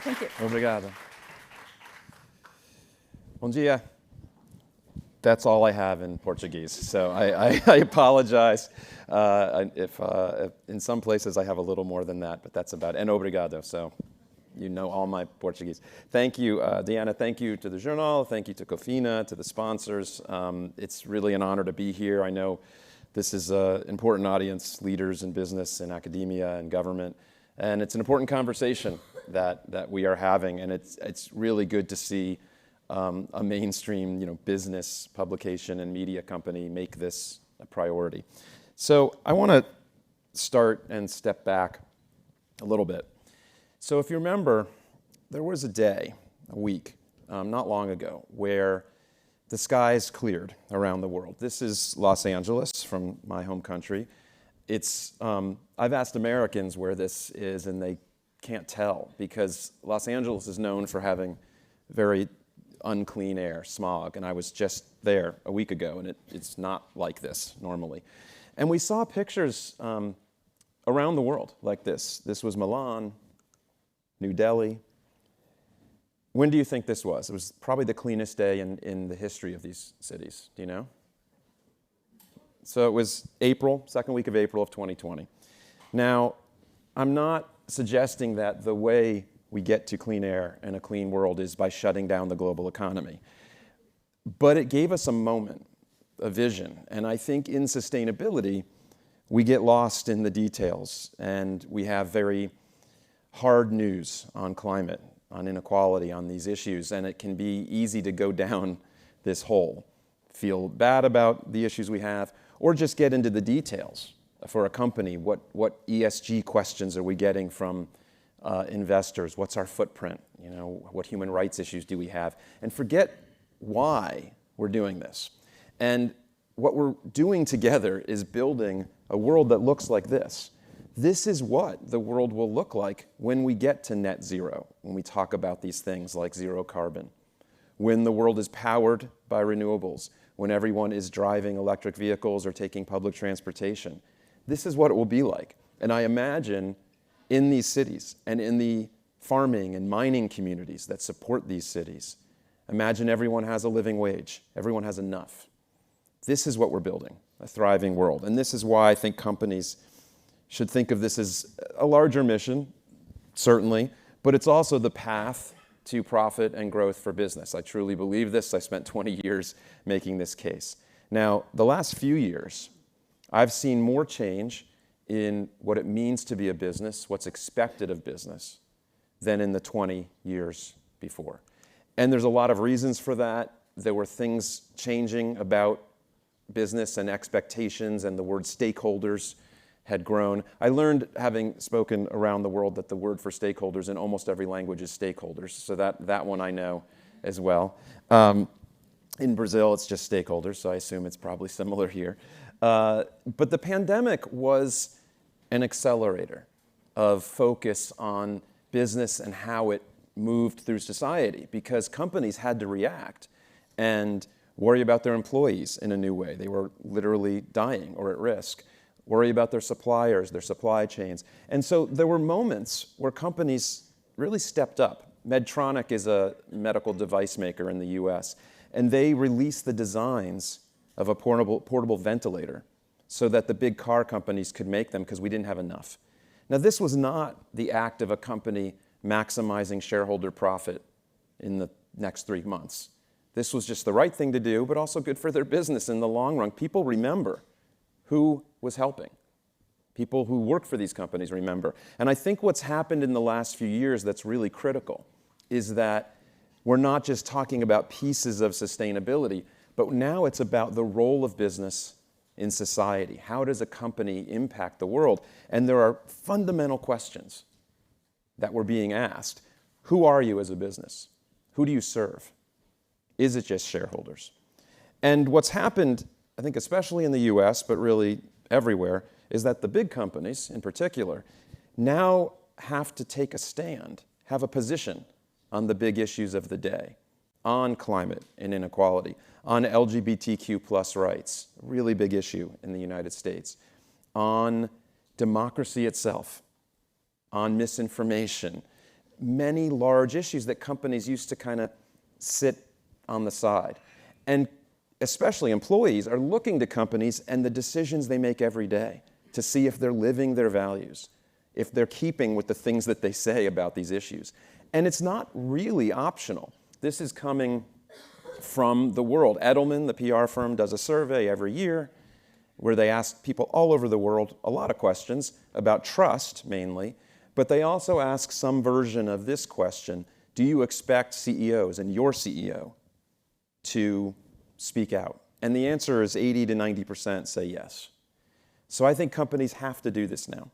Thank you. Obrigado. Bom dia. That's all I have in Portuguese, so I apologize if in some places I have a little more than that, but that's about it. And obrigado, so you know all my Portuguese. Thank you, Deanna. Thank you to the Journal. Thank you to Cofina, to the sponsors. It's really an honor to be here. I know this is an important audience, leaders in business and academia and government, and it's an important conversation that we are having, and it's really good to see a mainstream, business publication and media company make this a priority. So I want to start and step back a little bit. So if you remember, there was a week, not long ago, where the skies cleared around the world. This is Los Angeles, from my home country. I've asked Americans where this is, and they can't tell, because Los Angeles is known for having very unclean air, smog, and I was just there a week ago, and it's not like this normally. And we saw pictures around the world like this. This was Milan, New Delhi. When do you think this was? It was probably the cleanest day in the history of these cities. Do you know? So it was second week of April of 2020. Now, I'm not suggesting that the way we get to clean air and a clean world is by shutting down the global economy. But it gave us a moment, a vision. And I think in sustainability, we get lost in the details, and we have very hard news on climate, on inequality, on these issues, and it can be easy to go down this hole, feel bad about the issues we have, or just get into the details. For a company, what ESG questions are we getting from investors? What's our footprint? What human rights issues do we have? And forget why we're doing this. And what we're doing together is building a world that looks like this. This is what the world will look like when we get to net zero, when we talk about these things like zero carbon, when the world is powered by renewables, when everyone is driving electric vehicles or taking public transportation. This is what it will be like. And I imagine in these cities and in the farming and mining communities that support these cities, imagine everyone has a living wage, everyone has enough. This is what we're building, a thriving world. And this is why I think companies should think of this as a larger mission, certainly, but it's also the path to profit and growth for business. I truly believe this. I spent 20 years making this case. Now, the last few years, I've seen more change in what it means to be a business, what's expected of business, than in the 20 years before. And there's a lot of reasons for that. There were things changing about business and expectations, and the word stakeholders had grown. I learned, having spoken around the world, that the word for stakeholders in almost every language is stakeholders, so that one I know as well. In Brazil, it's just stakeholders, so I assume it's probably similar here. But the pandemic was an accelerator of focus on business and how it moved through society, because companies had to react and worry about their employees in a new way. They were literally dying or at risk. Worry about their suppliers, their supply chains. And so there were moments where companies really stepped up. Medtronic is a medical device maker in the US, and they released the designs of a portable ventilator so that the big car companies could make them because we didn't have enough. Now, this was not the act of a company maximizing shareholder profit in the next 3 months. This was just the right thing to do, but also good for their business in the long run. People remember who was helping. People who work for these companies remember. And I think what's happened in the last few years that's really critical is that we're not just talking about pieces of sustainability, but now it's about the role of business in society. How does a company impact the world? And there are fundamental questions that were being asked. Who are you as a business? Who do you serve? Is it just shareholders? And what's happened, I think especially in the US, but really everywhere, is that the big companies in particular now have to take a stand, have a position on the big issues of the day, on climate and inequality, on LGBTQ plus rights, a really big issue in the United States, on democracy itself, on misinformation, many large issues that companies used to kind of sit on the side. And especially employees are looking to companies and the decisions they make every day to see if they're living their values, if they're keeping with the things that they say about these issues. And it's not really optional. This is coming from the world. Edelman, the PR firm, does a survey every year where they ask people all over the world a lot of questions about trust, mainly, but they also ask some version of this question: do you expect CEOs and your CEO to speak out? And the answer is 80 to 90% say yes. So I think companies have to do this now.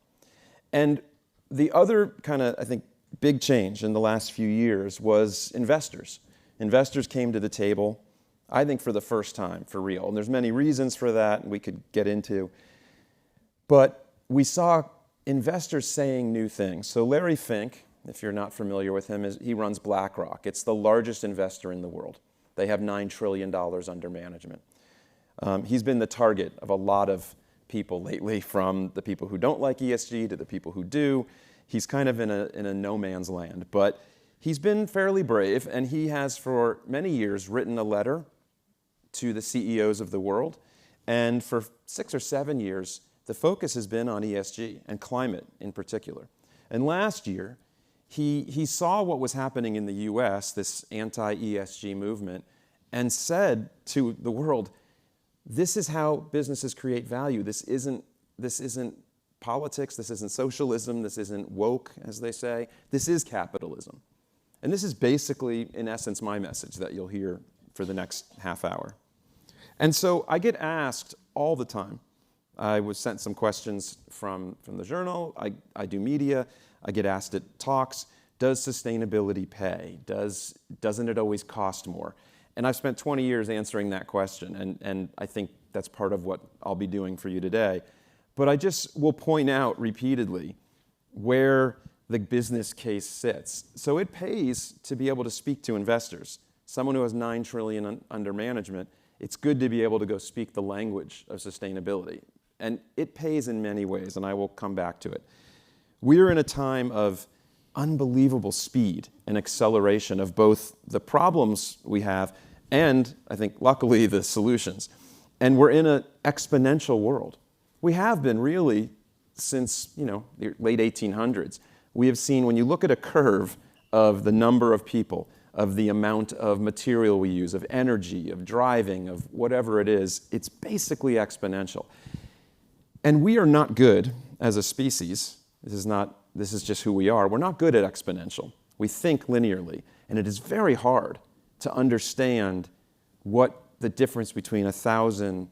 And the other kind of, I think, big change in the last few years was investors. Investors came to the table, I think, for the first time, for real. And there's many reasons for that we could get into. But we saw investors saying new things. So Larry Fink, if you're not familiar with him, he runs BlackRock. It's the largest investor in the world. They have $9 trillion under management. He's been the target of a lot of people lately, from the people who don't like ESG to the people who do. He's kind of in a no man's land. But he's been fairly brave, and he has for many years written a letter to the CEOs of the world. And for 6 or 7 years, the focus has been on ESG and climate in particular. And last year, he saw what was happening in the US, this anti-ESG movement, and said to the world, this is how businesses create value. This isn't politics, this isn't socialism, this isn't woke, as they say. This is capitalism. And this is basically, in essence, my message that you'll hear for the next half hour. And so I get asked all the time. I was sent some questions from the journal. I do media. I get asked at talks, does sustainability pay? Doesn't it always cost more? And I've spent 20 years answering that question, and I think that's part of what I'll be doing for you today. But I just will point out repeatedly where the business case sits. So it pays to be able to speak to investors. Someone who has $9 trillion under management, it's good to be able to go speak the language of sustainability. And it pays in many ways, and I will come back to it. We're in a time of unbelievable speed and acceleration of both the problems we have and, I think, luckily, the solutions. And we're in an exponential world. We have been really since, the late 1800s. We have seen, when you look at a curve of the number of people, of the amount of material we use, of energy, of driving, of whatever it is, it's basically exponential. And we are not good as a species. This is just who we are. We're not good at exponential. We think linearly. And it is very hard to understand what the difference between 1,000,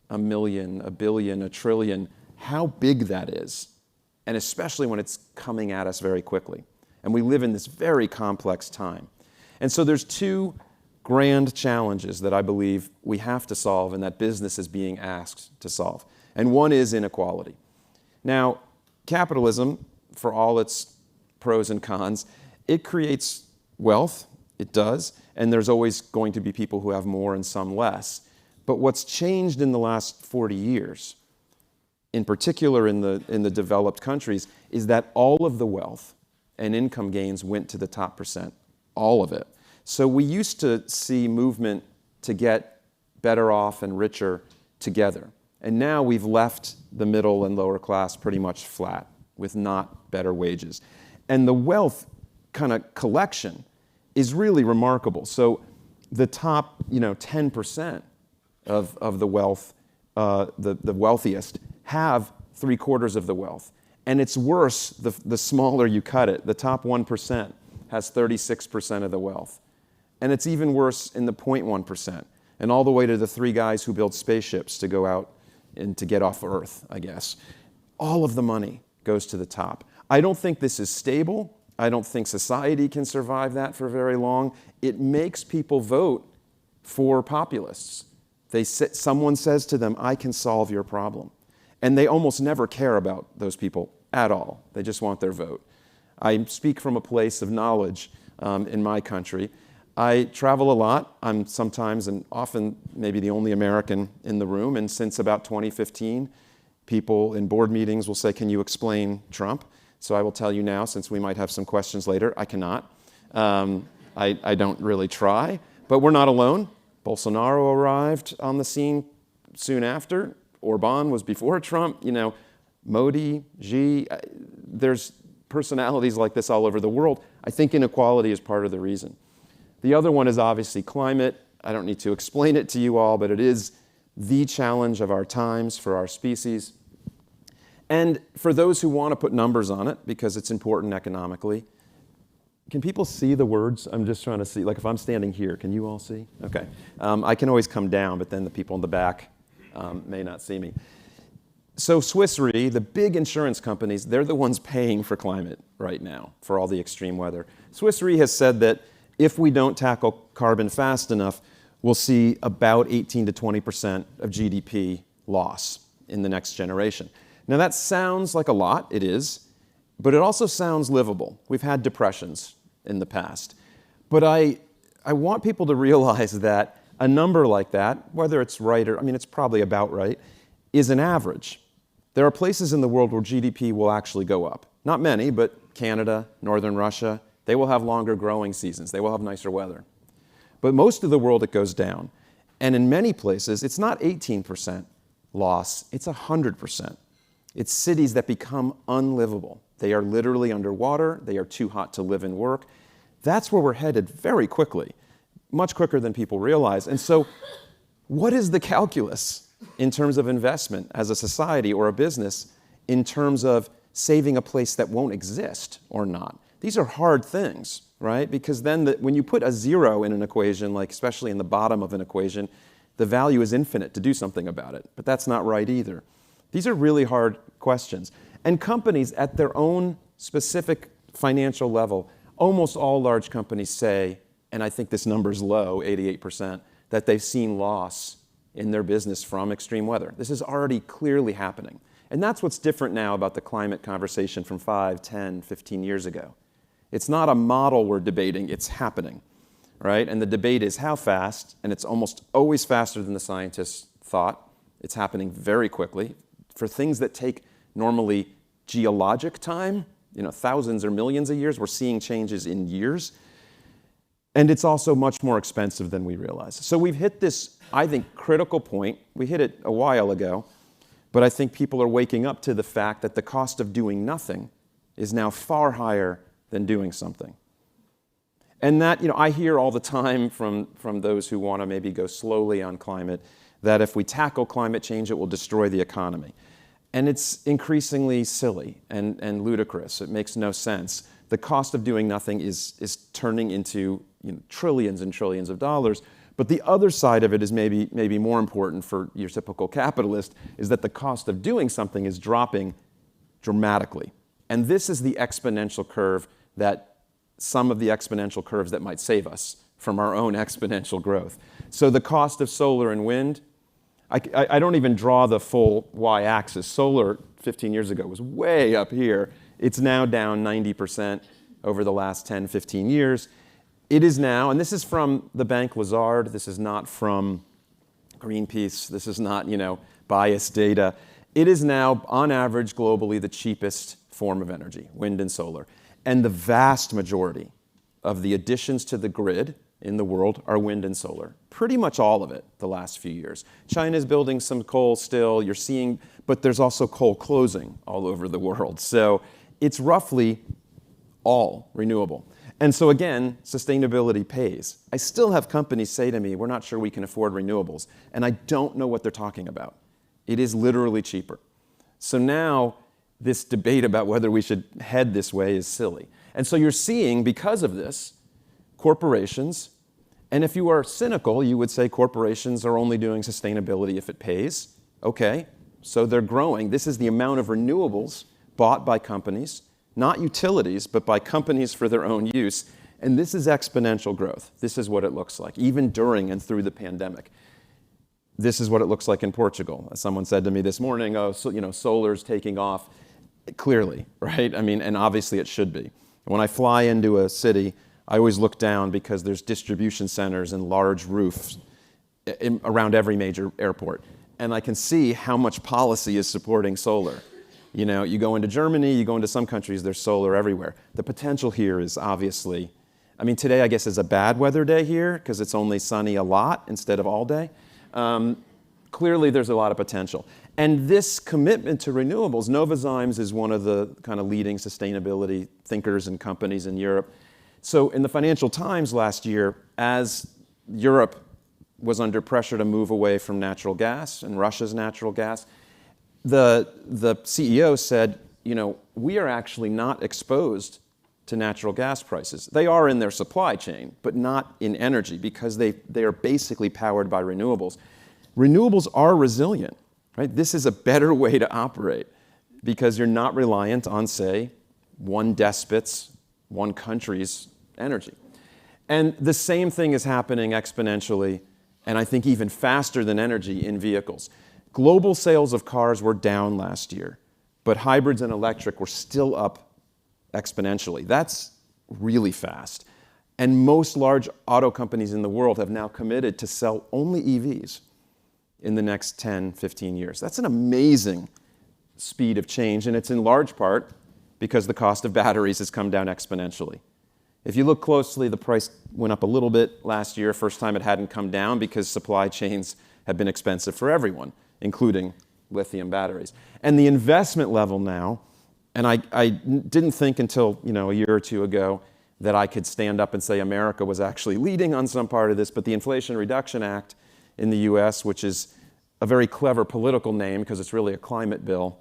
a million, a billion, a trillion, how big that is. And especially when it's coming at us very quickly. And we live in this very complex time. And so there's two grand challenges that I believe we have to solve and that business is being asked to solve. And one is inequality. Now, capitalism, for all its pros and cons, it creates wealth, it does, and there's always going to be people who have more and some less. But what's changed in the last 40 years, in particular in the developed countries, is that all of the wealth and income gains went to the top percent, all of it. So we used to see movement to get better off and richer together. And now we've left the middle and lower class pretty much flat with not better wages. And the wealth kind of collection is really remarkable. So the top 10% of the wealth, the wealthiest, have 3/4 of the wealth. And it's worse the smaller you cut it. The top 1% has 36% of the wealth. And it's even worse in the 0.1%. And all the way to the 3 guys who build spaceships to go out and to get off Earth, I guess. All of the money goes to the top. I don't think this is stable. I don't think society can survive that for very long. It makes people vote for populists. Someone says to them, I can solve your problem. And they almost never care about those people at all. They just want their vote. I speak from a place of knowledge in my country. I travel a lot. I'm sometimes and often maybe the only American in the room. And since about 2015, people in board meetings will say, can you explain Trump? So I will tell you now, since we might have some questions later, I cannot. I don't really try, but we're not alone. Bolsonaro arrived on the scene soon after. Orban was before Trump. Modi, Xi. There's personalities like this all over the world. I think inequality is part of the reason. The other one is obviously climate. I don't need to explain it to you all, but it is the challenge of our times for our species. And for those who want to put numbers on it, because it's important economically, can people see the words? I'm just trying to see. Like if I'm standing here, can you all see? Okay. I can always come down, but then the people in the back may not see me. So Swiss Re, the big insurance companies, they're the ones paying for climate right now, for all the extreme weather. Swiss Re has said that if we don't tackle carbon fast enough, we'll see about 18 to 20% of GDP loss in the next generation. Now that sounds like a lot, it is, but it also sounds livable. We've had depressions in the past. But I want people to realize that a number like that, whether it's right or, it's probably about right, is an average. There are places in the world where GDP will actually go up. Not many, but Canada, northern Russia, they will have longer growing seasons. They will have nicer weather. But most of the world, it goes down. And in many places, it's not 18% loss, it's 100%. It's cities that become unlivable. They are literally underwater. They are too hot to live and work. That's where we're headed very quickly, much quicker than people realize. And so what is the calculus in terms of investment as a society or a business in terms of saving a place that won't exist or not? These are hard things, right? Because then when you put a zero in an equation, like especially in the bottom of an equation, the value is infinite to do something about it. But that's not right either. These are really hard questions. And companies at their own specific financial level, almost all large companies say, and I think this number is low, 88%, that they've seen loss in their business from extreme weather. This is already clearly happening. And that's what's different now about the climate conversation from 5, 10, 15 years ago. It's not a model we're debating, it's happening, right? And the debate is how fast, and it's almost always faster than the scientists thought. It's happening very quickly. For things that take normally geologic time, thousands or millions of years, we're seeing changes in years. And it's also much more expensive than we realize. So we've hit this, I think, critical point. We hit it a while ago, but I think people are waking up to the fact that the cost of doing nothing is now far higher than doing something. And that, I hear all the time from those who want to maybe go slowly on climate, that if we tackle climate change, it will destroy the economy. And it's increasingly silly and ludicrous. It makes no sense. The cost of doing nothing is turning into trillions and trillions of dollars. But the other side of it is maybe more important for your typical capitalist, is that the cost of doing something is dropping dramatically. And this is the exponential curve some of the exponential curves that might save us from our own exponential growth. So the cost of solar and wind, I don't even draw the full y-axis. Solar 15 years ago was way up here. It's now down 90% over the last 10, 15 years. It is now, and this is from the Bank Lazard, this is not from Greenpeace, this is not, biased data. It is now, on average, globally, the cheapest form of energy, wind and solar. And the vast majority of the additions to the grid in the world are wind and solar. Pretty much all of it the last few years. China's building some coal still, you're seeing, but there's also coal closing all over the world. So it's roughly all renewable. And so again, sustainability pays. I still have companies say to me, we're not sure we can afford renewables. And I don't know what they're talking about. It is literally cheaper. So now this debate about whether we should head this way is silly. And so you're seeing, because of this, corporations, and if you are cynical, you would say corporations are only doing sustainability if it pays. Okay, so they're growing. This is the amount of renewables bought by companies, not utilities, but by companies for their own use. And this is exponential growth. This is what it looks like, even during and through the pandemic. This is what it looks like in Portugal. Someone said to me this morning, solar's taking off. Clearly, right? And obviously it should be. When I fly into a city, I always look down because there's distribution centers and large roofs around every major airport. And I can see how much policy is supporting solar. You know, you go into Germany, you go into some countries, there's solar everywhere. The potential here is obviously, I mean, today I guess is a bad weather day here because it's only sunny a lot instead of all day. Clearly there's a lot of potential. And this commitment to renewables, Novozymes is one of the kind of leading sustainability thinkers and companies in Europe. So in the Financial Times last year, as Europe was under pressure to move away from natural gas and Russia's natural gas, the CEO said, you know, we are actually not exposed to natural gas prices. They are in their supply chain, but not in energy because they are basically powered by renewables. Renewables are resilient, right? This is a better way to operate because you're not reliant on, say, one despot's, one country's energy. And the same thing is happening exponentially, and I think even faster than energy in vehicles. Global sales of cars were down last year, but hybrids and electric were still up exponentially. That's really fast. And most large auto companies in the world have now committed to sell only EVs in the next 10, 15 years. That's an amazing speed of change, and it's in large part because the cost of batteries has come down exponentially. If you look closely, the price went up a little bit last year, first time it hadn't come down because supply chains have been expensive for everyone, including lithium batteries. And the investment level now, and I didn't think until a year or two ago that I could stand up and say America was actually leading on some part of this, but the Inflation Reduction Act in the US, which is a very clever political name because it's really a climate bill,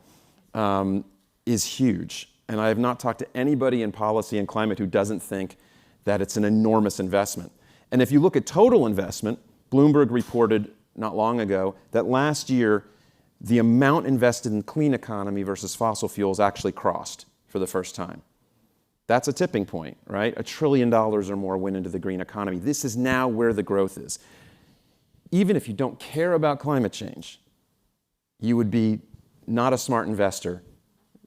is huge. And I have not talked to anybody in policy and climate who doesn't think that it's an enormous investment. And if you look at total investment, Bloomberg reported not long ago that last year, the amount invested in clean economy versus fossil fuels actually crossed for the first time. That's a tipping point, right? $1 trillion or more went into the green economy. This is now where the growth is. Even if you don't care about climate change, you would be not a smart investor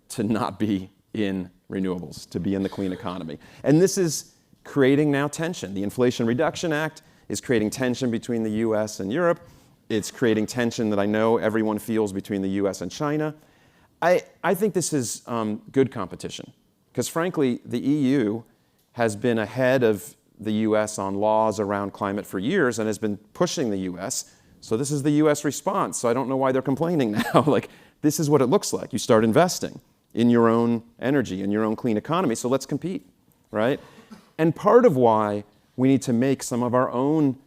to not be in renewables, to be in the clean economy. And this is creating now tension. The Inflation Reduction Act is creating tension between the US and Europe. It's creating tension that I know everyone feels between the US and China. I think this is good competition because frankly, the EU has been ahead of the US on laws around climate for years and has been pushing the US. So this is the US response. So I don't know why they're complaining now. Like, this is what it looks like. You start investing in your own energy, in your own clean economy. So let's compete, right? And part of why we need to make some of our own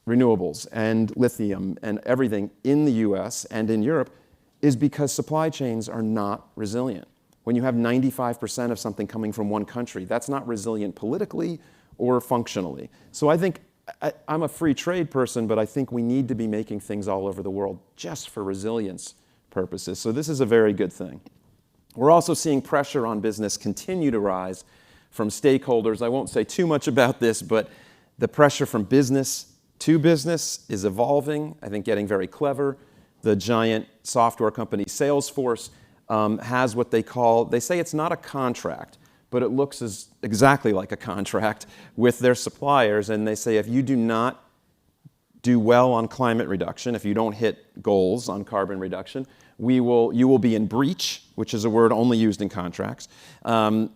renewables and lithium and everything in the US and in Europe is because supply chains are not resilient. When you have 95% of something coming from one country, that's not resilient politically or functionally. So I think, I'm a free trade person, but I think we need to be making things all over the world just for resilience purposes. So this is a very good thing. We're also seeing pressure on business continue to rise from stakeholders. I won't say too much about this, but the pressure from business to business is evolving, I think getting very clever. The giant software company Salesforce has what they say it's not a contract, but it looks exactly like a contract with their suppliers. And they say if you do not do well on climate reduction, if you don't hit goals on carbon reduction, you will be in breach, which is a word only used in contracts, and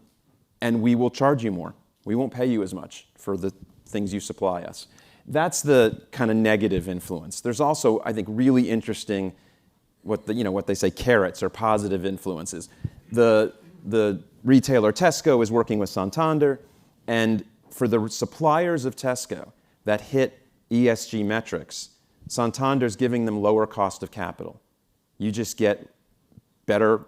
we will charge you more. We won't pay you as much for the things you supply us. That's the kind of negative influence. There's also, I think, really interesting what they say carrots or positive influences. The retailer Tesco is working with Santander, and for the suppliers of Tesco that hit ESG metrics, Santander's giving them lower cost of capital. You just get better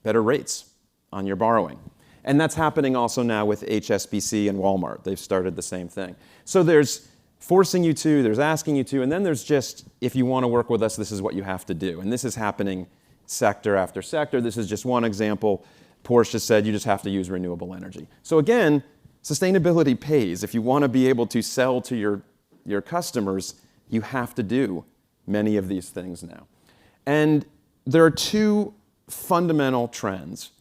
rates on your borrowing. And that's happening also now with HSBC and Walmart. They've started the same thing. So there's forcing you to, there's asking you to, and then there's just, if you want to work with us, this is what you have to do. And this is happening sector after sector. This is just one example. Porsche said you just have to use renewable energy. So again, sustainability pays. If you want to be able to sell to your customers, you have to do many of these things now. And there are two fundamental trends.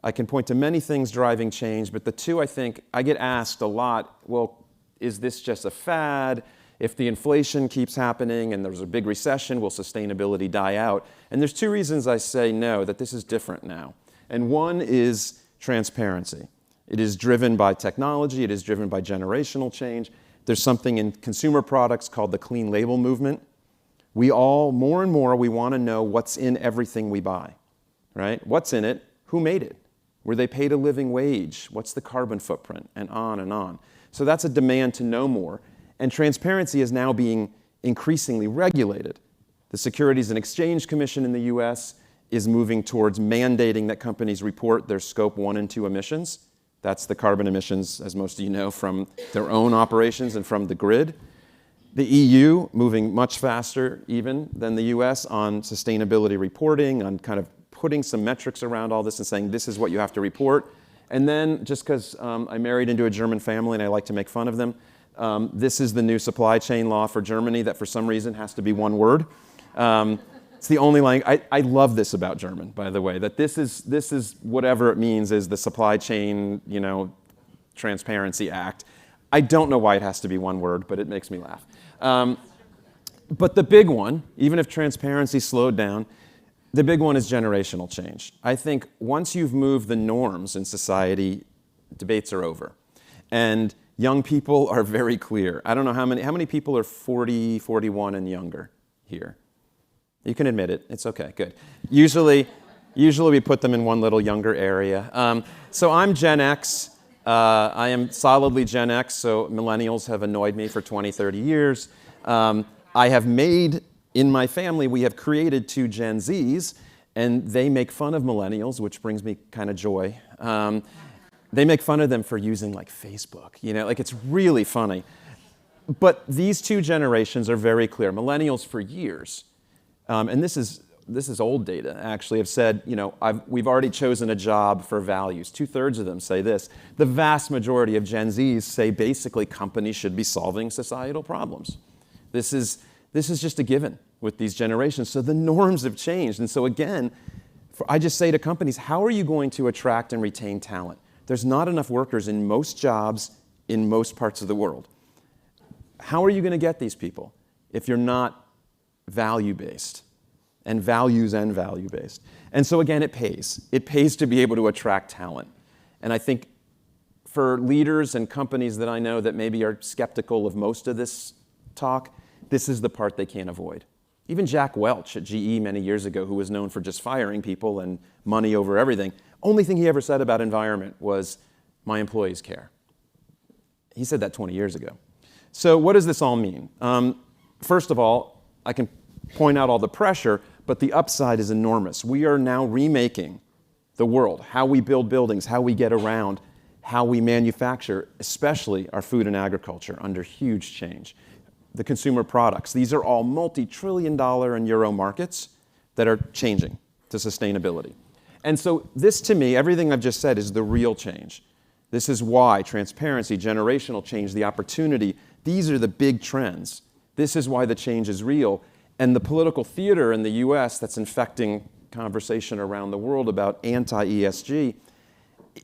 I can point to many things driving change, but the two I think I get asked a lot, well, is this just a fad? If the inflation keeps happening and there's a big recession, will sustainability die out? And there's two reasons I say no, that this is different now. And one is transparency. It is driven by technology. It is driven by generational change. There's something in consumer products called the clean label movement. We all, more and more, we want to know what's in everything we buy, right? What's in it? Who made it? Were they paid a living wage? What's the carbon footprint? And on and on. So that's a demand to know more. And transparency is now being increasingly regulated. The Securities and Exchange Commission in the US is moving towards mandating that companies report their scope 1 and 2 emissions. That's the carbon emissions, as most of you know, from their own operations and from the grid. The EU, moving much faster even than the US on sustainability reporting, on kind of putting some metrics around all this and saying this is what you have to report. And then, just because I married into a German family and I like to make fun of them, this is the new supply chain law for Germany that for some reason has to be one word. It's the only language. I love this about German, by the way, that this is whatever it means is the supply chain, Transparency Act. I don't know why it has to be one word, but it makes me laugh. But the big one, even if transparency slowed down, the big one is generational change. I think once you've moved the norms in society, debates are over. And young people are very clear. I don't know how many people are 40, 41 and younger here? You can admit it. It's okay. Good. Usually we put them in one little younger area. So I'm Gen X. I am solidly Gen X, so millennials have annoyed me for 20, 30 years. I have made, in my family, we have created 2 Gen Zs, and they make fun of millennials, which brings me kind of joy. They make fun of them for using like Facebook, it's really funny. But these 2 generations are very clear. Millennials for years, and this is old data, actually, have said, we've already chosen a job for values. 2/3 of them say this. The vast majority of Gen Zs say basically companies should be solving societal problems. This is just a given with these generations. So the norms have changed. And so again, I just say to companies, how are you going to attract and retain talent? There's not enough workers in most jobs in most parts of the world. How are you going to get these people if you're not value-based? And value-based. And so again, it pays. It pays to be able to attract talent. And I think for leaders and companies that I know that maybe are skeptical of most of this talk, this is the part they can't avoid. Even Jack Welch at GE many years ago, who was known for just firing people and money over everything, only thing he ever said about environment was, my employees care. He said that 20 years ago. So what does this all mean? First of all, I can point out all the pressure, but the upside is enormous. We are now remaking the world, how we build buildings, how we get around, how we manufacture, especially our food and agriculture, under huge change. The consumer products, these are all multi-trillion-dollar and euro markets that are changing to sustainability. And so this, to me, everything I've just said is the real change. This is why transparency, generational change, the opportunity, these are the big trends. This is why the change is real. And the political theater in the US that's infecting conversation around the world about anti-ESG,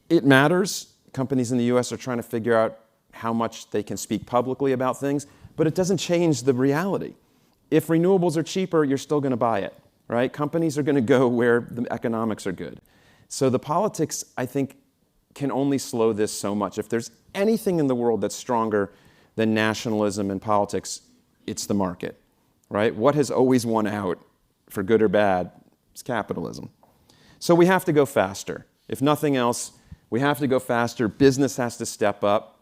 it matters. Companies in the US are trying to figure out how much they can speak publicly about things, but it doesn't change the reality. If renewables are cheaper, you're still going to buy it, right? Companies are going to go where the economics are good. So the politics, I think, can only slow this so much. If there's anything in the world that's stronger than nationalism and politics, it's the market. Right? What has always won out, for good or bad, is capitalism. So we have to go faster. If nothing else, we have to go faster. Business has to step up.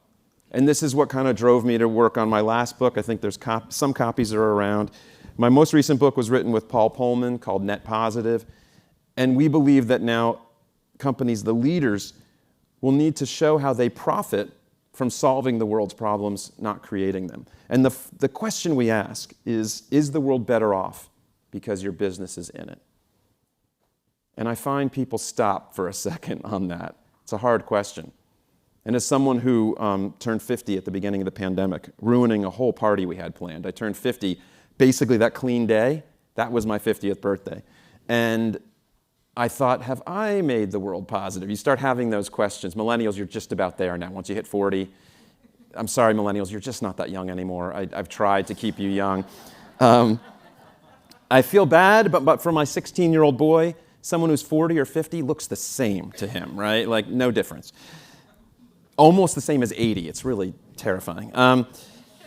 And this is what kind of drove me to work on my last book. I think there's some copies are around. My most recent book was written with Paul Pullman called Net Positive. And we believe that now companies, the leaders, will need to show how they profit from solving the world's problems, not creating them. And the question we ask is the world better off because your business is in it? And I find people stop for a second on that. It's a hard question. And as someone who turned 50 at the beginning of the pandemic, ruining a whole party we had planned, I turned 50, basically that clean day, that was my 50th birthday. And I thought, have I made the world positive? You start having those questions. Millennials, you're just about there now. Once you hit 40, I'm sorry, millennials, you're just not that young anymore. I've tried to keep you young. I feel bad, but for my 16-year-old boy, someone who's 40 or 50 looks the same to him, right? Like, no difference. Almost the same as 80. It's really terrifying.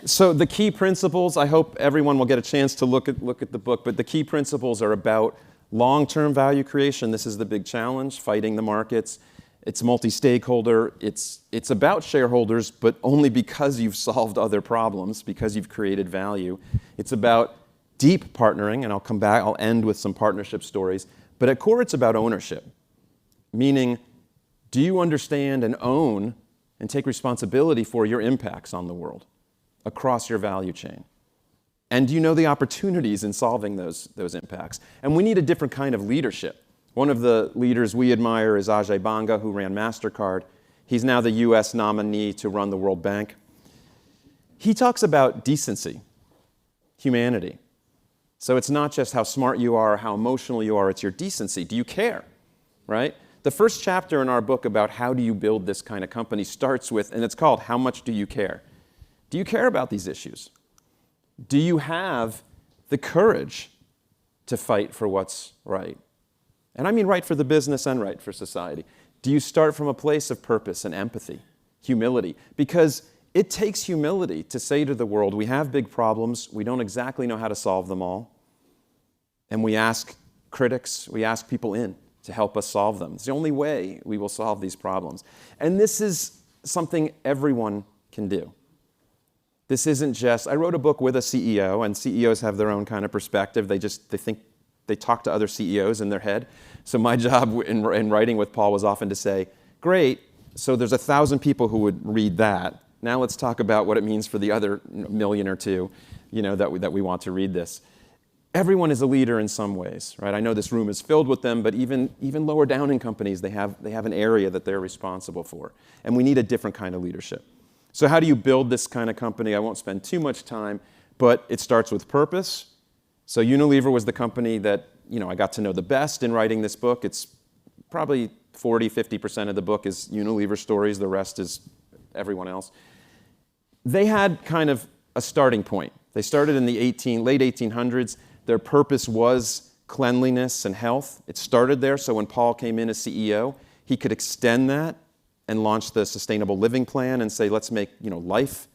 So the key principles, I hope everyone will get a chance to look at the book, but the key principles are about long-term value creation. This is the big challenge, fighting the markets. It's multi-stakeholder. It's about shareholders, but only because you've solved other problems, because you've created value. It's about deep partnering, and I'll end with some partnership stories. But at core, it's about ownership, meaning, do you understand and own and take responsibility for your impacts on the world across your value chain? And do you know the opportunities in solving those impacts? And we need a different kind of leadership. One of the leaders we admire is Ajay Banga, who ran MasterCard. He's now the US nominee to run the World Bank. He talks about decency, humanity. So it's not just how smart you are, how emotional you are, it's your decency. Do you care, right? The first chapter in our book about how do you build this kind of company starts with, and it's called How Much Do You Care? Do you care about these issues? Do you have the courage to fight for what's right? And I mean right for the business and right for society. Do you start from a place of purpose and empathy, humility? Because it takes humility to say to the world, we have big problems, we don't exactly know how to solve them all, and we ask critics, we ask people in to help us solve them. It's the only way we will solve these problems. And this is something everyone can do. This isn't just, I wrote a book with a CEO, and CEOs have their own kind of perspective. They talk to other CEOs in their head. So my job in writing with Paul was often to say, great, so there's 1,000 people who would read that. Now let's talk about what it means for the other million or two, that we want to read this. Everyone is a leader in some ways, right? I know this room is filled with them, but even lower down in companies, they have an area that they're responsible for. And we need a different kind of leadership. So how do you build this kind of company? I won't spend too much time, but it starts with purpose. So Unilever was the company that I got to know the best in writing this book. It's probably 40-50% of the book is Unilever stories. The rest is everyone else. They had kind of a starting point. They started in the late 1800s. Their purpose was cleanliness and health. It started there, so when Paul came in as CEO, he could extend that and launch the Sustainable Living Plan and say, let's make life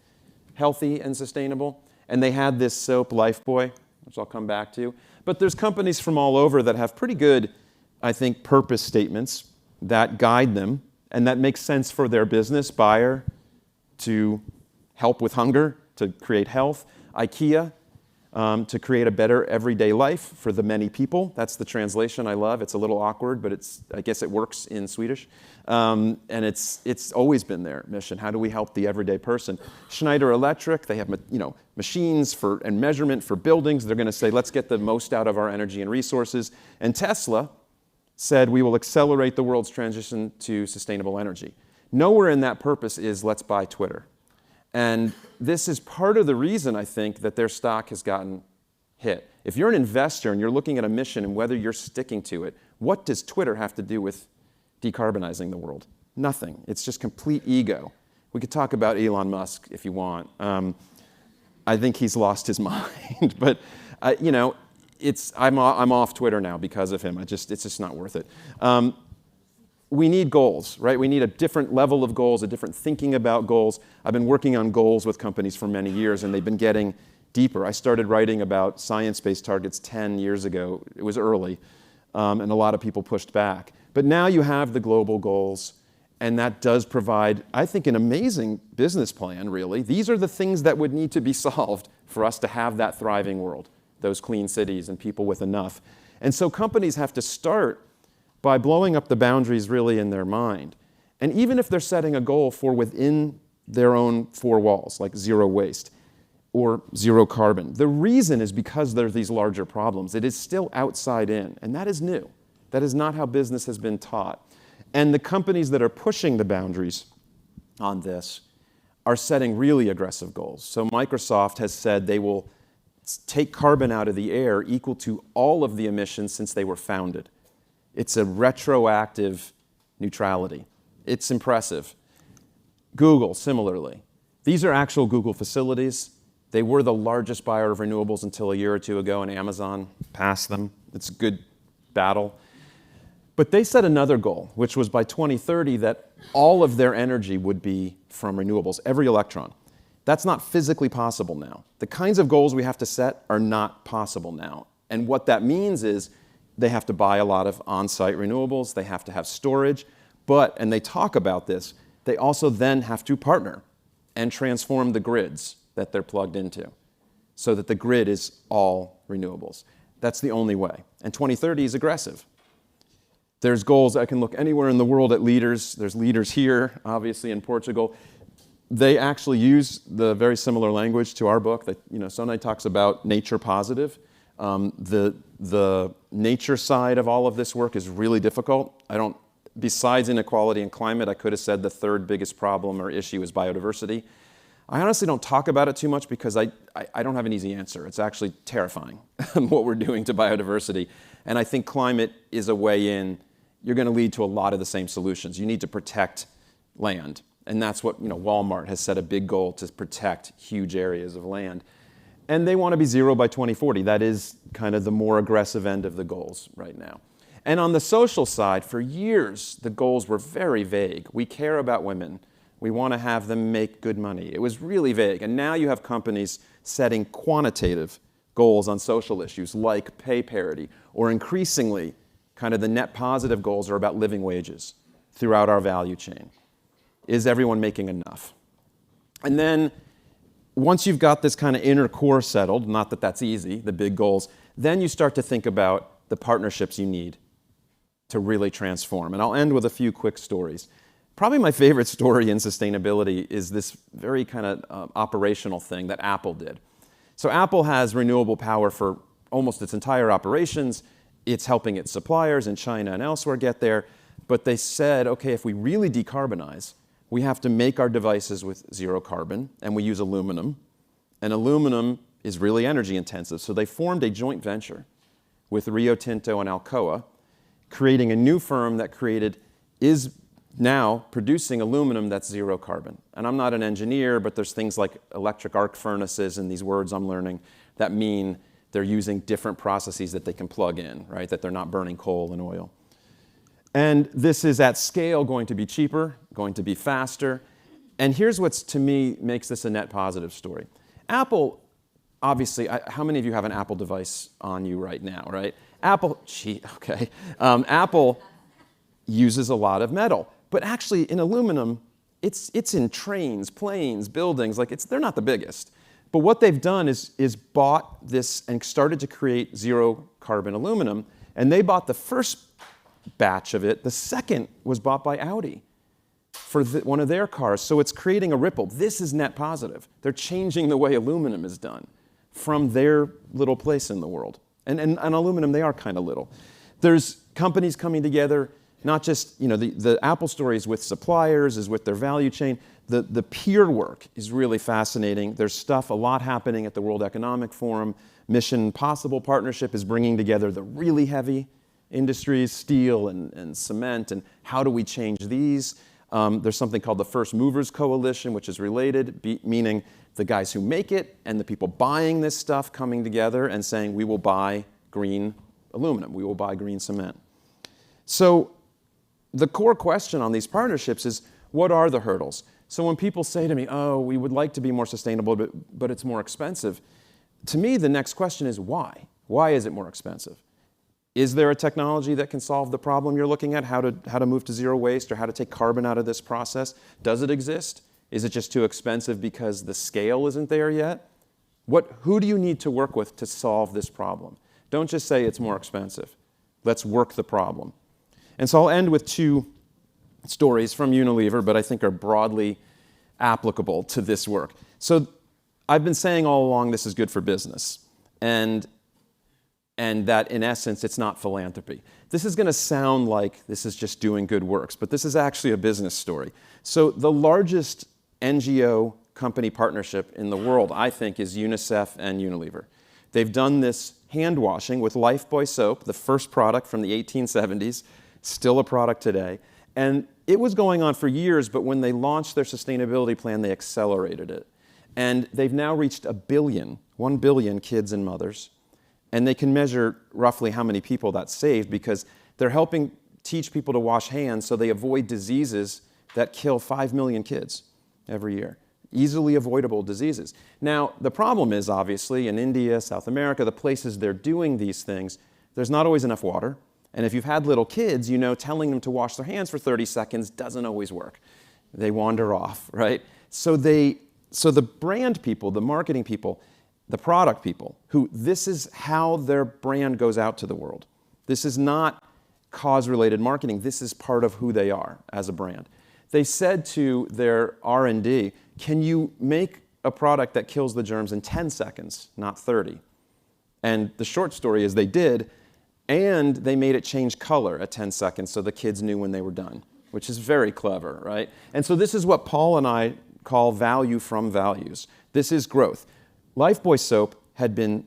healthy and sustainable. And they had this soap, Lifebuoy, which I'll come back to. But there's companies from all over that have pretty good, I think, purpose statements that guide them and that make sense for their business. Bayer, to help with hunger, to create health. IKEA, to create a better everyday life for the many people. That's the translation I love. It's a little awkward, but I guess it works in Swedish. And it's always been their mission. How do we help the everyday person? Schneider Electric, they have machines and measurement for buildings. They're going to say, let's get the most out of our energy and resources. And Tesla said, we will accelerate the world's transition to sustainable energy. Nowhere in that purpose is, let's buy Twitter. And this is part of the reason, I think, that their stock has gotten hit. If you're an investor and you're looking at a mission and whether you're sticking to it, what does Twitter have to do with decarbonizing the world? Nothing. It's just complete ego. We could talk about Elon Musk if you want. I think he's lost his mind. But, I'm off Twitter now because of him. It's just not worth it. We need goals, right? We need a different level of goals, a different thinking about goals. I've been working on goals with companies for many years, and they've been getting deeper. I started writing about science-based targets 10 years ago. It was early, and a lot of people pushed back. But now you have the global goals, and that does provide, I think, an amazing business plan, really. These are the things that would need to be solved for us to have that thriving world, those clean cities and people with enough. And so companies have to start by blowing up the boundaries really in their mind. And even if they're setting a goal for within their own four walls, like zero waste or zero carbon, the reason is because there are these larger problems. It is still outside in, and that is new. That is not how business has been taught. And the companies that are pushing the boundaries on this are setting really aggressive goals. So Microsoft has said they will take carbon out of the air equal to all of the emissions since they were founded. It's a retroactive neutrality. It's impressive. Google, similarly. These are actual Google facilities. They were the largest buyer of renewables until a year or two ago, and Amazon passed them. It's a good battle. But they set another goal, which was by 2030 that all of their energy would be from renewables, every electron. That's not physically possible now. The kinds of goals we have to set are not possible now. And what that means is they have to buy a lot of on-site renewables, they have to have storage, but, and they talk about this, they also then have to partner and transform the grids that they're plugged into so that the grid is all renewables. That's the only way. And 2030 is aggressive. There's goals. I can look anywhere in the world at leaders. There's leaders here, obviously in Portugal. They actually use the very similar language to our book. That, Sonai talks about nature positive. The nature side of all of this work is really difficult. Besides inequality and climate, I could have said the third biggest problem or issue is biodiversity. I honestly don't talk about it too much because I don't have an easy answer. It's actually terrifying what we're doing to biodiversity. And I think climate is a way in. You're going to lead to a lot of the same solutions. You need to protect land. And that's what Walmart has set a big goal to protect huge areas of land. And they want to be zero by 2040. That is kind of the more aggressive end of the goals right now. And on the social side, for years, the goals were very vague. We care about women. We want to have them make good money. It was really vague. And now you have companies setting quantitative goals on social issues like pay parity, or increasingly, kind of the net positive goals are about living wages throughout our value chain. Is everyone making enough? And then once you've got this kind of inner core settled, not that that's easy, the big goals, then you start to think about the partnerships you need to really transform. And I'll end with a few quick stories. Probably my favorite story in sustainability is this very kind of operational thing that Apple did. So Apple has renewable power for almost its entire operations. It's helping its suppliers in China and elsewhere get there. But they said, okay, if we really decarbonize, we have to make our devices with zero carbon, and we use aluminum. And aluminum is really energy intensive. So they formed a joint venture with Rio Tinto and Alcoa, creating a new firm that is now producing aluminum that's zero carbon. And I'm not an engineer, but there's things like electric arc furnaces and these words I'm learning that mean they're using different processes that they can plug in, right? That they're not burning coal and oil. And this is at scale going to be cheaper, going to be faster. And here's what's, to me, makes this a net positive story. Apple, obviously, how many of you have an Apple device on you right now, right? Apple uses a lot of metal. But actually, in aluminum, it's in trains, planes, buildings. They're not the biggest. But what they've done is bought this and started to create zero carbon aluminum. And they bought the first batch of it. The second was bought by Audi for one of their cars. So it's creating a ripple. This is net positive. They're changing the way aluminum is done from their little place in the world. And aluminum, they are kind of little. There's companies coming together, not just, the Apple story is with suppliers, is with their value chain. The peer work is really fascinating. There's a lot happening at the World Economic Forum. Mission Possible Partnership is bringing together the really heavy industries, steel and cement, and how do we change these? There's something called the First Movers Coalition, which is related, meaning the guys who make it and the people buying this stuff coming together and saying, we will buy green aluminum, we will buy green cement. So the core question on these partnerships is, what are the hurdles? So when people say to me, oh, we would like to be more sustainable, but it's more expensive, to me, the next question is why? Why is it more expensive? Is there a technology that can solve the problem you're looking at, how to move to zero waste or how to take carbon out of this process? Does it exist? Is it just too expensive because the scale isn't there yet? Who do you need to work with to solve this problem? Don't just say it's more expensive. Let's work the problem. And so I'll end with two stories from Unilever, but I think are broadly applicable to this work. So I've been saying all along this is good for business, and that in essence it's not philanthropy. This is going to sound like this is just doing good works, but this is actually a business story. So the largest NGO company partnership in the world, I think, is UNICEF and Unilever. They've done this hand washing with Lifebuoy soap, the first product from the 1870s, still a product today. And it was going on for years, but when they launched their sustainability plan, they accelerated it. And they've now reached 1 billion kids and mothers. And they can measure roughly how many people that's saved because they're helping teach people to wash hands so they avoid diseases that kill 5 million kids every year. Easily avoidable diseases. Now, the problem is, obviously, in India, South America, the places they're doing these things, there's not always enough water. And if you've had little kids, you know telling them to wash their hands for 30 seconds doesn't always work. They wander off, right? So the brand people, the marketing people, the product people, who this is how their brand goes out to the world. This is not cause-related marketing. This is part of who they are as a brand. They said to their R&D, can you make a product that kills the germs in 10 seconds, not 30? And the short story is they did, and they made it change color at 10 seconds so the kids knew when they were done, which is very clever, right? And so this is what Paul and I call value from values. This is growth. Lifebuoy soap had been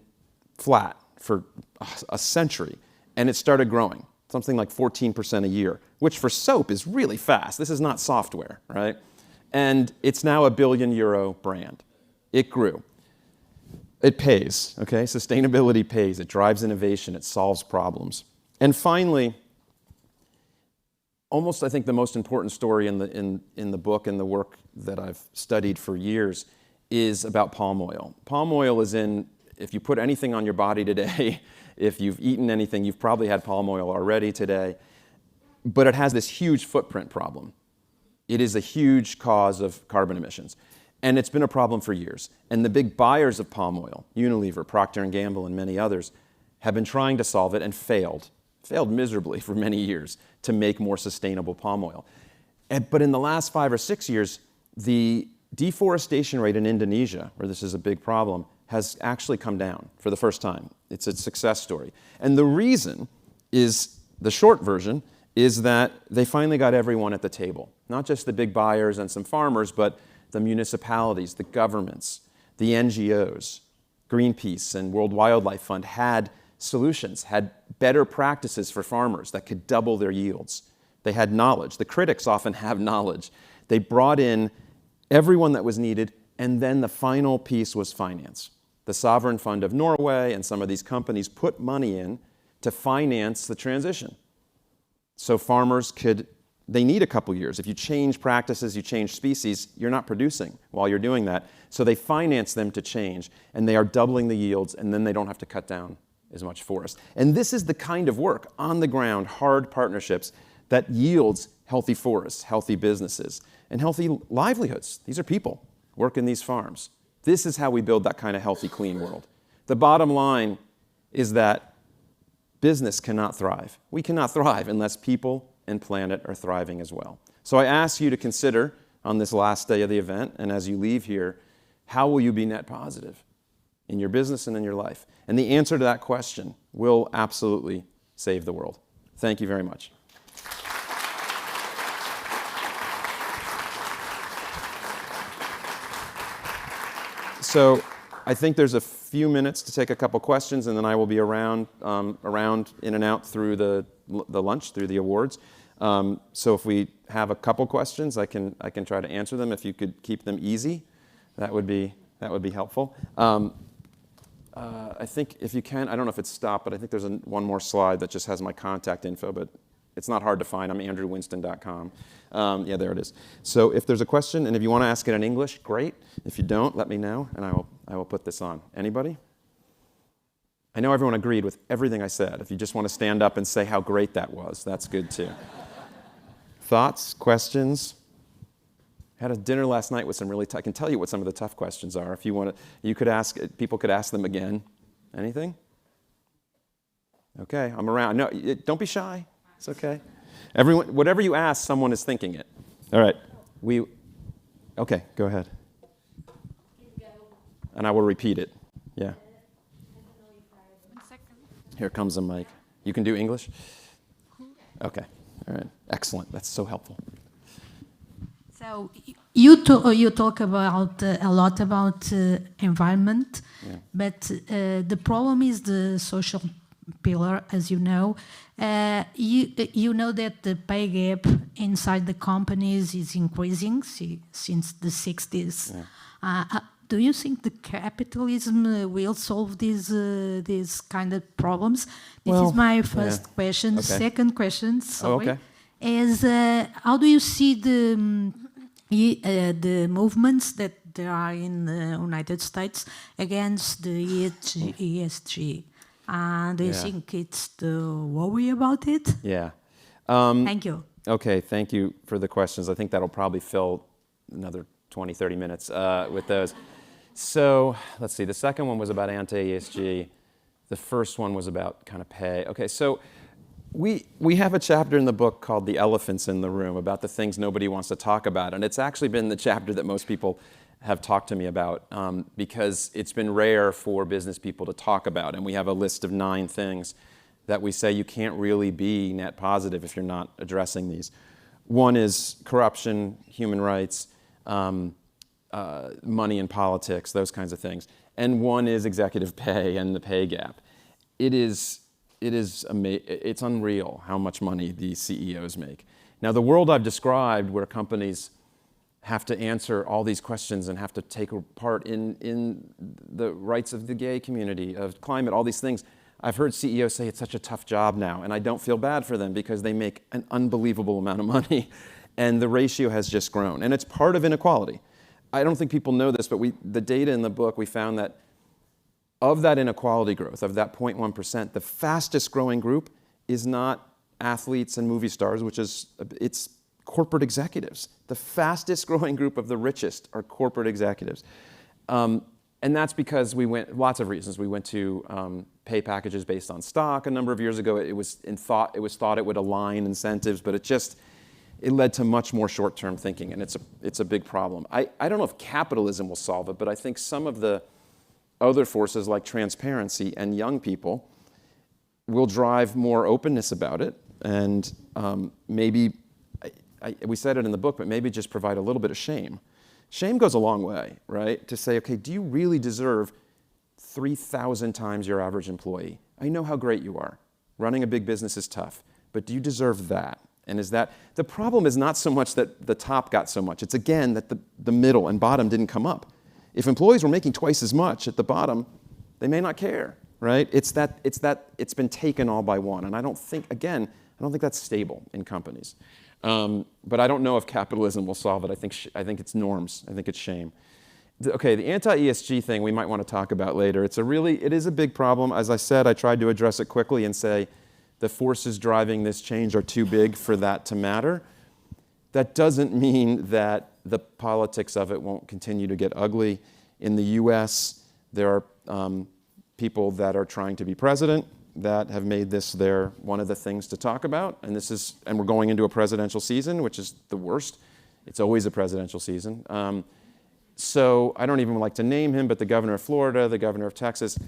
flat for a century, and it started growing, something like 14% a year, which for soap is really fast. This is not software, right? And it's now a €1 billion brand. It grew. It pays, okay? Sustainability pays. It drives innovation. It solves problems. And finally, almost I think the most important story in the book and the work that I've studied for years is about palm oil. Palm oil is in, if you put anything on your body today, if you've eaten anything, you've probably had palm oil already today. But it has this huge footprint problem. It is a huge cause of carbon emissions. And it's been a problem for years. And the big buyers of palm oil, Unilever, Procter & Gamble, and many others, have been trying to solve it and failed miserably for many years to make more sustainable palm oil. But in the last 5 or 6 years, the deforestation rate in Indonesia, where this is a big problem, has actually come down for the first time. It's a success story. And the reason is, the short version, is that they finally got everyone at the table. Not just the big buyers and some farmers, but the municipalities, the governments, the NGOs, Greenpeace and World Wildlife Fund had solutions, had better practices for farmers that could double their yields. They had knowledge. The critics often have knowledge. They brought in everyone that was needed, and then the final piece was finance. The Sovereign Fund of Norway and some of these companies put money in to finance the transition. So farmers they need a couple years. If you change practices, you change species, you're not producing while you're doing that. So they finance them to change, and they are doubling the yields, and then they don't have to cut down as much forest. And this is the kind of work, on the ground, hard partnerships, that yields healthy forests, healthy businesses, and healthy livelihoods. These are people work in these farms. This is how we build that kind of healthy, clean world. The bottom line is that business cannot thrive. We cannot thrive unless people and planet are thriving as well. So I ask you to consider on this last day of the event, and as you leave here, how will you be net positive in your business and in your life? And the answer to that question will absolutely save the world. Thank you very much. So I think there's a few minutes to take a couple questions, and then I will be around in and out through the lunch, through the awards. So if we have a couple questions, I can try to answer them. If you could keep them easy, that would be helpful. I think if you can, I don't know if it's stopped, but I think there's one more slide that just has my contact info, but it's not hard to find. I'm andrewwinston.com. Yeah, there it is. So if there's a question, and if you want to ask it in English, great. If you don't, let me know, and I will put this on. Anybody? I know everyone agreed with everything I said. If you just want to stand up and say how great that was, that's good too. Thoughts, questions? Had a dinner last night with some really I can tell you what some of the tough questions are. If you want to, people could ask them again. Anything? Okay, I'm around. No, don't be shy. It's okay. Everyone, whatever you ask, someone is thinking it. All right. Okay, go ahead. And I will repeat it. Yeah. Here comes a mic. You can do English? Okay. All right. Excellent. That's so helpful. So you talk about a lot about environment, yeah. But the problem is the social pillar, as you know. You know that the pay gap inside the companies is increasing since the 60s. Yeah. Do you think the capitalism will solve these kind of problems? This is my first question. Okay. Second question, sorry, is how do you see the movements that there are in the United States against the ESG? Do you think it's the worry about it? Yeah. Thank you. Okay, thank you for the questions. I think that'll probably fill another 20, 30 minutes with those. So let's see, the second one was about anti-ESG. The first one was about kind of pay. Okay, so we have a chapter in the book called The Elephants in the Room, about the things nobody wants to talk about. And it's actually been the chapter that most people have talked to me about because it's been rare for business people to talk about. And we have a list of 9 things that we say you can't really be net positive if you're not addressing these. One is corruption, human rights, money in politics, those kinds of things. And one is executive pay and the pay gap. It's unreal how much money these CEOs make. Now, the world I've described, where companies have to answer all these questions and have to take part in the rights of the gay community, of climate, all these things, I've heard CEOs say it's such a tough job now, and I don't feel bad for them because they make an unbelievable amount of money, and the ratio has just grown. And it's part of inequality. I don't think people know this, but the data in the book, we found that of that inequality growth, of that 0.1%, the fastest growing group is not athletes and movie stars, it's corporate executives. The fastest growing group of the richest are corporate executives. And that's because lots of reasons. We went to pay packages based on stock a number of years ago. It was thought it would align incentives, but it led to much more short-term thinking, and it's a big problem. I don't know if capitalism will solve it, but I think some of the other forces like transparency and young people will drive more openness about it, and maybe, we said it in the book, but maybe just provide a little bit of shame. Shame goes a long way, right? To say, okay, do you really deserve 3,000 times your average employee? I know how great you are. Running a big business is tough, but do you deserve that? And the problem is not so much that the top got so much. It's again that the middle and bottom didn't come up. If employees were making twice as much at the bottom, they may not care, right? It's been taken all by one. And I don't think that's stable in companies. But I don't know if capitalism will solve it. I think it's norms. I think it's shame. Okay, the anti-ESG thing we might want to talk about later. It is a big problem. As I said, I tried to address it quickly and say the forces driving this change are too big for that to matter. That doesn't mean that the politics of it won't continue to get ugly. In the US, there are people that are trying to be president that have made this one of the things to talk about. And we're going into a presidential season, which is the worst. It's always a presidential season. So I don't even like to name him, but the governor of Florida, the governor of Texas,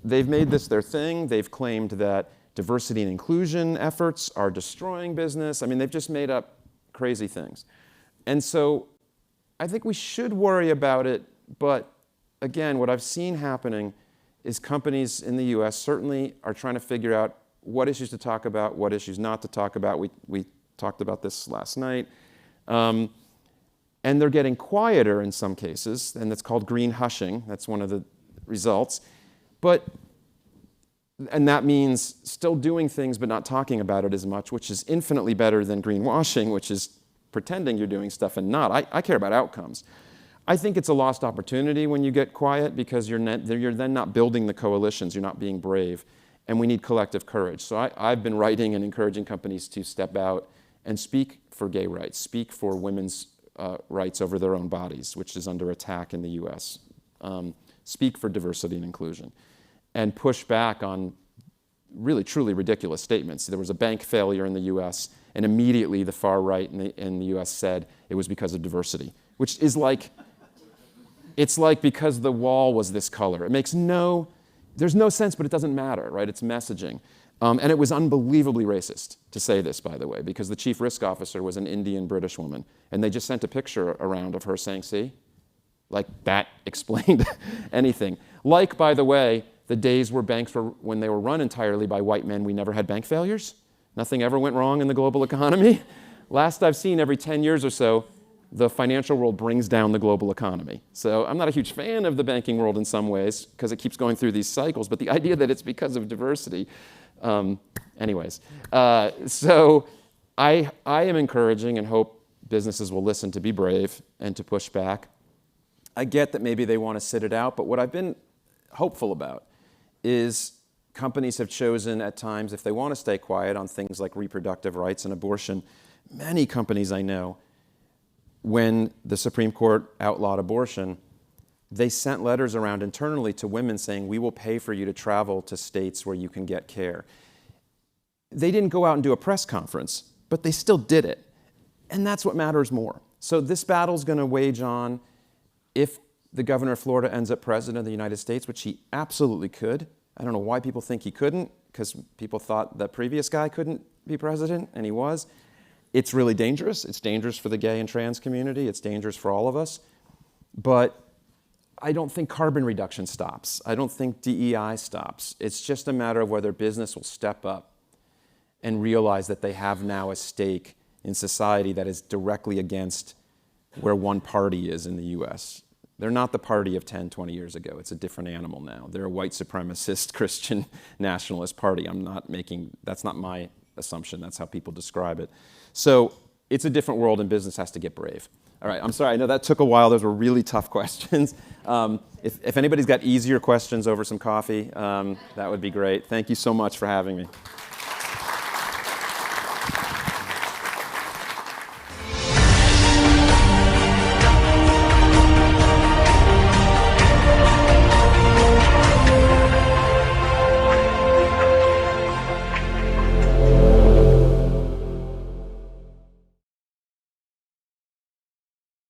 they've made this their thing. They've claimed that diversity and inclusion efforts are destroying business. I mean, they've just made up crazy things. And so I think we should worry about it, but again, what I've seen happening is companies in the US certainly are trying to figure out what issues to talk about, what issues not to talk about. We talked about this last night. And they're getting quieter in some cases, and that's called green hushing. That's one of the results. And that means still doing things but not talking about it as much, which is infinitely better than greenwashing, which is pretending you're doing stuff and not. I care about outcomes. I think it's a lost opportunity when you get quiet because you're then not building the coalitions, you're not being brave, and we need collective courage. So I've been writing and encouraging companies to step out and speak for gay rights, speak for women's rights over their own bodies, which is under attack in the US. Speak for diversity and inclusion, and push back on really truly ridiculous statements. There was a bank failure in the US, and immediately the far right in the US said it was because of diversity, which is it's like because the wall was this color. There's no sense, but it doesn't matter, right? It's messaging. And it was unbelievably racist to say this, by the way, because the chief risk officer was an Indian British woman, and they just sent a picture around of her saying, see? Like that explained anything. Like, by the way, the days where banks were, when they were run entirely by white men, we never had bank failures. Nothing ever went wrong in the global economy. Last I've seen, every 10 years or so, the financial world brings down the global economy. So I'm not a huge fan of the banking world in some ways because it keeps going through these cycles, but the idea that it's because of diversity, anyways. So I am encouraging and hope businesses will listen to be brave and to push back. I get that maybe they want to sit it out, but what I've been hopeful about is companies have chosen at times, if they want to stay quiet on things like reproductive rights and abortion, many companies I know, when the Supreme Court outlawed abortion, they sent letters around internally to women saying, we will pay for you to travel to states where you can get care. They didn't go out and do a press conference, but they still did it. And that's what matters more. So this battle's going to wage on. If the governor of Florida ends up president of the United States, which he absolutely could. I don't know why people think he couldn't, because people thought the previous guy couldn't be president, and he was. It's really dangerous. It's dangerous for the gay and trans community. It's dangerous for all of us. But I don't think carbon reduction stops. I don't think DEI stops. It's just a matter of whether business will step up and realize that they have now a stake in society that is directly against where one party is in the US. They're not the party of 10, 20 years ago. It's a different animal now. They're a white supremacist Christian nationalist party. That's not my assumption. That's how people describe it. So it's a different world and business has to get brave. All right, I'm sorry, I know that took a while. Those were really tough questions. If anybody's got easier questions over some coffee, that would be great. Thank you so much for having me.